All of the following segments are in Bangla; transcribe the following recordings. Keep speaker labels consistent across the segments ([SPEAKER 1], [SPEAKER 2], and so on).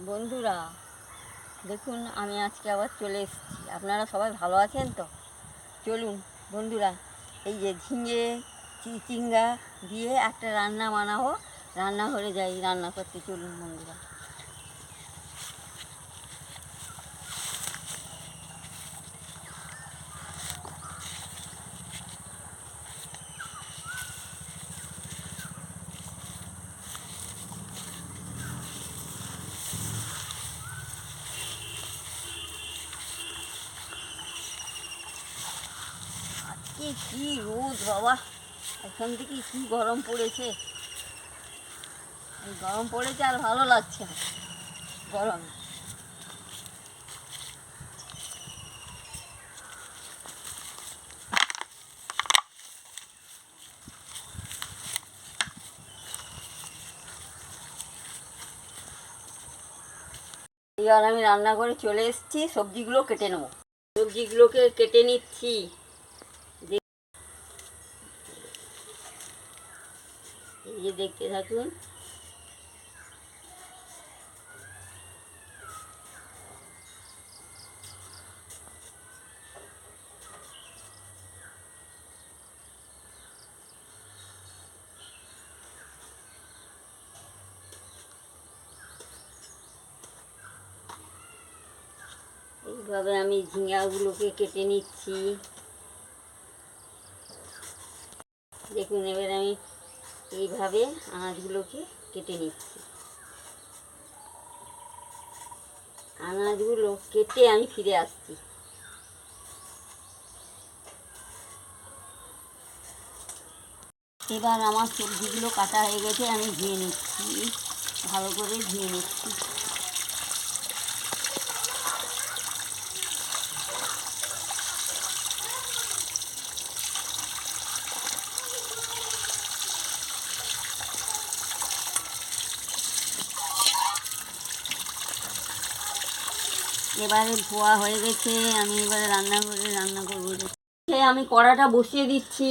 [SPEAKER 1] বন্ধুরা, দেখুন আমি আজকে আবার চলে এসেছি। আপনারা সবাই ভালো আছেন তো? চলুন বন্ধুরা, এই যে ঝিঙে চিচিঙ্গা দিয়ে একটা রান্না বানাবো। রান্নাঘরে যাই রান্না করতে, চলুন বন্ধুরা। আজকে কী রোদ বাবা, এখান থেকে কী গরম পড়েছে। এই গরম পড়েছে আর ভালো লাগছে না গরমে। এবার আমি রান্না করে চলে এসেছি, সবজিগুলো কেটে নেবো। সবজিগুলোকে কেটে নিচ্ছি। এই যে দেখতে থাকুন। এইভাবে আমি ঝিঙাগুলোকে কেটে নিচ্ছি। দেখুন এবার আমি এইভাবে আনাজগুলোকে কেটে নিচ্ছি। আনাজগুলো কেটে আমি ফিরে আসছি। এবার আমার সবজিগুলো কাটা হয়ে গেছে, আমি ধুয়ে নিচ্ছি, ভালো করে ধুয়ে নিচ্ছি। এবারে ধোয়া হয়ে গেছে, আমি এবারে রান্নাঘরে রান্না করবো। আমি কড়াটা বসিয়ে দিচ্ছি।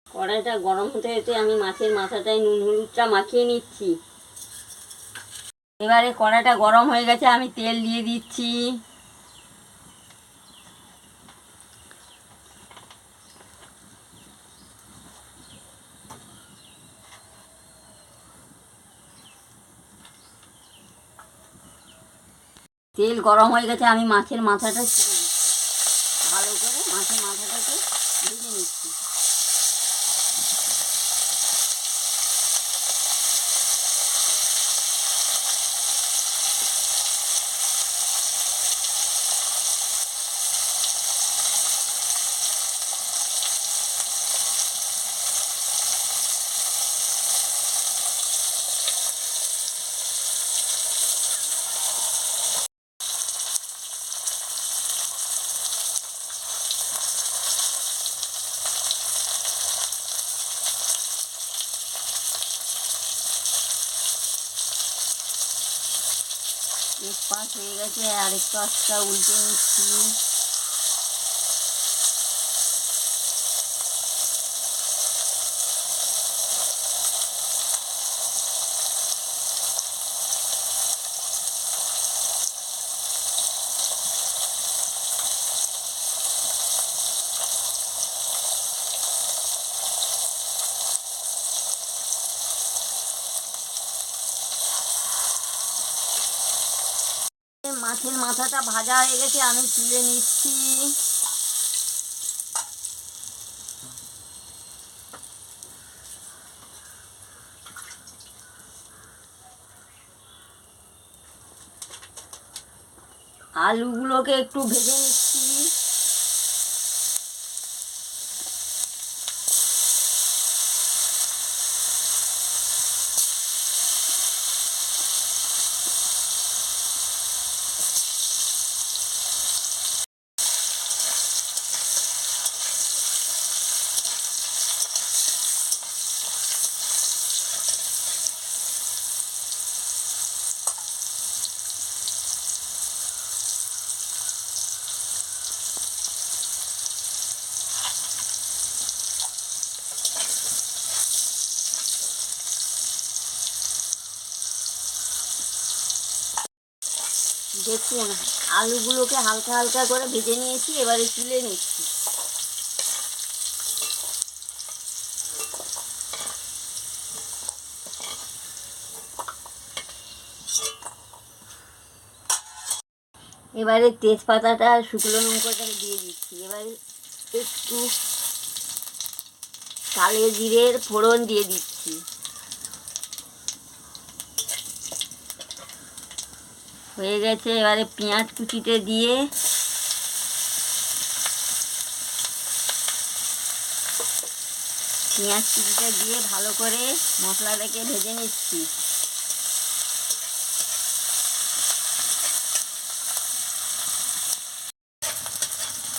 [SPEAKER 1] কড়াইটা গরম হতে হতে আমি মাছের মাথাটায় নুন হলুদটা মাখিয়ে নিচ্ছি। এবারে কড়াইটা গরম হয়ে গেছে, আমি তেল দিয়ে দিচ্ছি। তেল গরম হয়ে গেছে, আমি মাছের মাথাটা ছেড়ে দিচ্ছি। ভালো করে মাছের মাথাটাকে ভেজে নিচ্ছি। এক পাশ হয়ে গেছে, আরেক পাশটা উল্টে নিচ্ছি। মাছের মাথাটা ভাজা হয়ে গেছে, আমি তুলে নিচ্ছি। আলুগুলোকে একটু ভেজে নিচ্ছি। দেখুন আলুগুলোকে হালকা হালকা করে ভেজে নিয়েছি, এবারে তুলে নিচ্ছি। এবারে তেজপাতাটা আর শুকনো লঙ্কাটা দিয়ে দিচ্ছি। এবারে একটু কালো জিরের ফোড়ন দিয়ে দিচ্ছি। হয়ে গেছে, এবারে পেঁয়াজ কুচিতে দিয়ে ভালো করে মশলাটাকে ভেজে নিচ্ছি।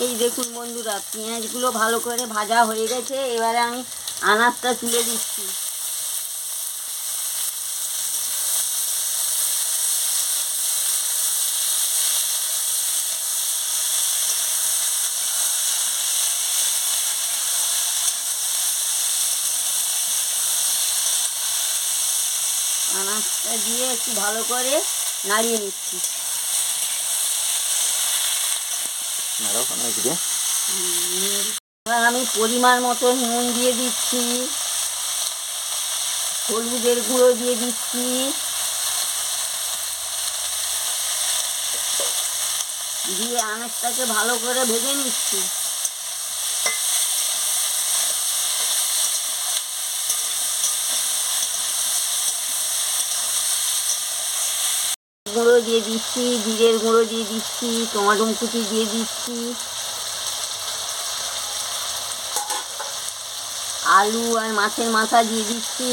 [SPEAKER 1] এই দেখুন বন্ধুরা, পেঁয়াজগুলো ভালো করে ভাজা হয়ে গেছে। এবারে আমি আনাজটা তুলে দিচ্ছি। আনাজটা দিয়ে একটু ভালো করে নাড়িয়ে নিচ্ছি। এবার আমি পরিমাণ মতো নুন দিয়ে দিচ্ছি, হলুদের গুঁড়ো দিয়ে দিচ্ছি, দিয়ে আনাজটাকে ভালো করে ভেজে নিচ্ছি। গুঁড়ো দিয়ে দিচ্ছি, জিরের গুঁড়ো দিয়ে দিচ্ছি, টমেটো কুচি দিয়ে দিচ্ছি, আলু আর মাছের মাথা দিয়ে দিচ্ছি,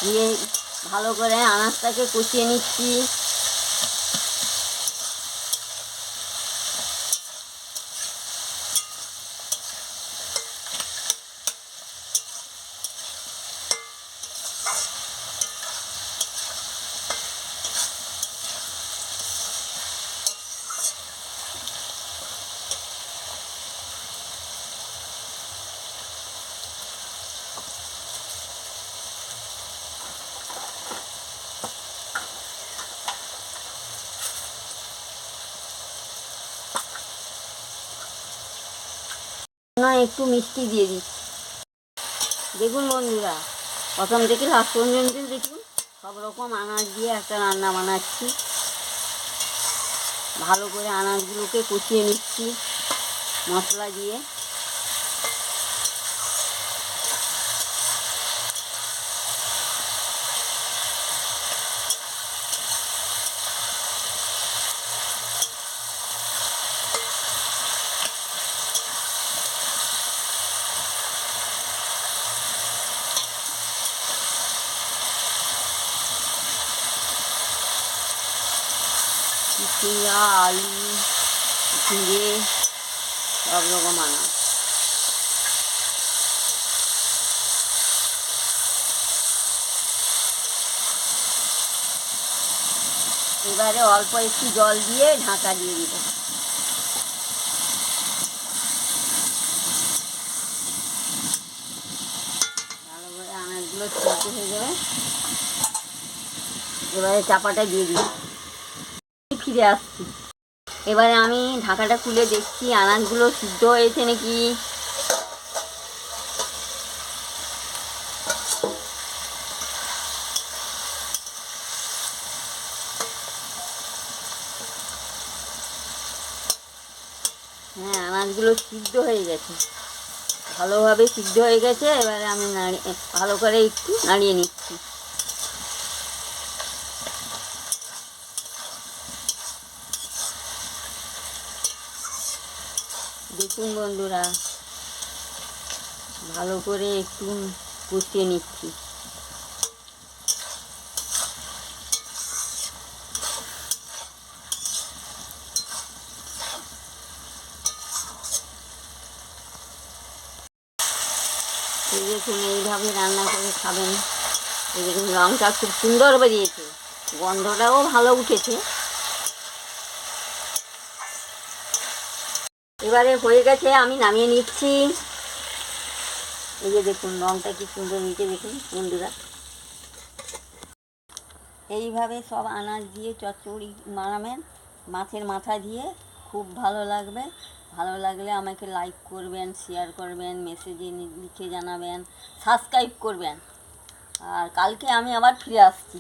[SPEAKER 1] দিয়ে ভালো করে আনাজটাকে কষিয়ে নিচ্ছি। না একটু মিষ্টি দিয়ে দিচ্ছি। দেখুন বন্ধুরা, প্রথম থেকে লাস্ট পর্যন্ত দেখুন সব রকম আনাজ দিয়ে একটা রান্না বানাচ্ছি। ভালো করে আনাজগুলোকে কষিয়ে নিচ্ছি মশলা দিয়ে। চিচিঙ্গা, আলু, ঝিঙে সব রকম আনাজ। এবারে অল্প একটু জল দিয়ে ঢাকা দিয়ে দিব। ভালো করে আনাজগুলো সিদ্ধ হয়ে যাবে। এবারে চাপাটা দিয়ে দিই। ফিরে আসছি। এবারে আমি ঢাকাটা খুলে দেখছি আনাজগুলো সিদ্ধ হয়েছে নাকি। হ্যাঁ, আনাজগুলো সিদ্ধ হয়ে গেছে, ভালোভাবে সিদ্ধ হয়ে গেছে। এবারে আমি ভালো করে একটু নাড়িয়ে নিচ্ছি। দেখুন বন্ধুরা, ভালো করে একটু কষিয়ে নিচ্ছি। এই দেখুন, এইভাবে রান্না করে খাবেন। এই দেখুন রঙটা খুব সুন্দর বেরিয়েছে, গন্ধটাও ভালো উঠেছে। এবারে হয়ে গেছে, আমি নামিয়ে নিচ্ছি। এই যে দেখুন রঙটা কি সুন্দর নিচে, দেখুন বন্ধুরা। এইভাবে সব আনাজ দিয়ে চচ্চড়ি বানাবেন, মাছের মাথা দিয়ে, খুব ভালো লাগবে। ভালো লাগলে আমাকে লাইক করবেন, শেয়ার করবেন, মেসেজে লিখে জানাবেন, সাবস্ক্রাইব করবেন। আর কালকে আমি আবার ফিরে আসছি।